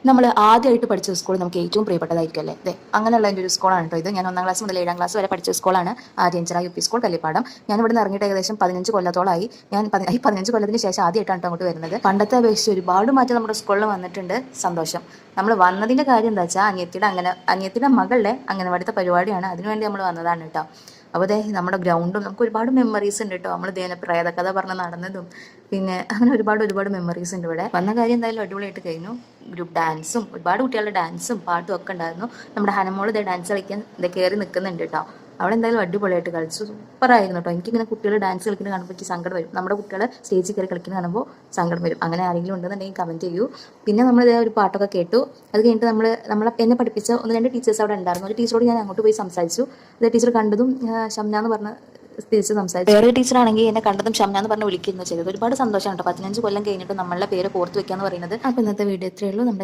നമ്മൾ ആദ്യമായിട്ട് പഠിച്ച സ്കൂൾ നമുക്ക് ഏറ്റവും പ്രിയപ്പെട്ടതായിരിക്കും അല്ലേ? അതെ, അങ്ങനെയുള്ള എൻ്റെ ഒരു സ്കൂളാണ് കേട്ടോ ഇത്. ഞാൻ 1ാം ക്ലാസ് മുതൽ 7ാം ക്ലാസ് വരെ പഠിച്ച സ്കൂളാണ് ആര്യഞ്ചിറ യു പി സ്കൂൾ കല്ലിപ്പാടം. ഞാൻ ഇവിടെ നിന്ന് ഇറങ്ങിയിട്ട് ഏകദേശം 15 കൊല്ലത്തോളമായി. ഞാൻ 15 കൊല്ലത്തിന് ശേഷം ആദ്യമായിട്ടാണ് അങ്ങോട്ട് വരുന്നത്. പണ്ടത്തെ അപേക്ഷിച്ച് ഒരുപാട് മാറ്റം നമ്മുടെ സ്കൂളിൽ വന്നിട്ടുണ്ട്. സന്തോഷം. നമ്മൾ വന്നതിൻ്റെ കാര്യം എന്താ വെച്ചാൽ അനിയത്തിയുടെ മകളുടെ അംഗനവാടിത്തെ പരിപാടിയാണ്. അതിനുവേണ്ടി നമ്മൾ വന്നതാണ് കേട്ടോ. അപ്പോൾ അതെ, നമ്മുടെ ഗ്രൗണ്ടും നമുക്ക് ഒരുപാട് മെമ്മറീസ് ഉണ്ട് കേട്ടോ. നമ്മൾ ഇതേ പ്രേതകഥ പറഞ്ഞ് നടന്നതും പിന്നെ അങ്ങനെ ഒരുപാട് മെമ്മറീസ് ഉണ്ട്. ഇവിടെ വന്ന കാര്യം എന്തായാലും അടിപൊളിയായിട്ട് കഴിഞ്ഞു. ഗ്രൂപ്പ് ഡാൻസും ഒരുപാട് കുട്ടികളുടെ ഡാൻസും പാട്ടും ഒക്കെ ഉണ്ടായിരുന്നു. നമ്മുടെ ഹനമോൾ ഇതേ ഡാൻസ് കളിക്കാൻ കയറി നിൽക്കുന്നുണ്ട് കേട്ടോ. അവിടെ എന്തായാലും അടിപൊളിയായിട്ട് കളിച്ചു. സൂപ്പറായിരുന്നു കേട്ടോ. എനിക്കിങ്ങനെ കുട്ടികൾ ഡാൻസ് കളിക്കുന്നത് കാണുമ്പോൾ എനിക്ക് സങ്കടം വരും. നമ്മുടെ കുട്ടികൾ സ്റ്റേജിൽ കയറി കളിക്കുന്നത് കാണുമ്പോൾ സങ്കടം വരും. അങ്ങനെ ആരെങ്കിലും ഉണ്ടെന്നുണ്ടെങ്കിൽ കമൻറ്റ് ചെയ്യൂ. പിന്നെ നമ്മൾ ഇതേ ഒരു പാട്ടൊക്കെ കേട്ടു. അത് കഴിഞ്ഞിട്ട് എന്നെ പഠിപ്പിച്ച 1-2 ടീച്ചേഴ്സ് അവിടെ ഉണ്ടായിരുന്നു. ഒരു ടീച്ചറോട് ഞാൻ അങ്ങോട്ട് പോയി സംസാരിച്ചു. അതേ ടീച്ചർ കണ്ടതും ഷംന എന്ന് പറഞ്ഞ തിരിച്ച് സംസാരിച്ചു. വേറെ ടീച്ചറാണെങ്കിൽ എന്നെ കണ്ടതും ഷംന എന്ന് പറഞ്ഞ് വിളിക്കുന്നു ചെയ്തത്. ഒരുപാട് സന്തോഷമാണ് കേട്ടോ. 15 കൊല്ലം കഴിഞ്ഞിട്ട് നമ്മളുടെ പേര് കോർത്ത് വെക്കാന്ന് പറയുന്നത്. അപ്പോൾ ഇന്നത്തെ വീഡിയോ ഇത്രയേ ഉള്ളൂ. നമ്മുടെ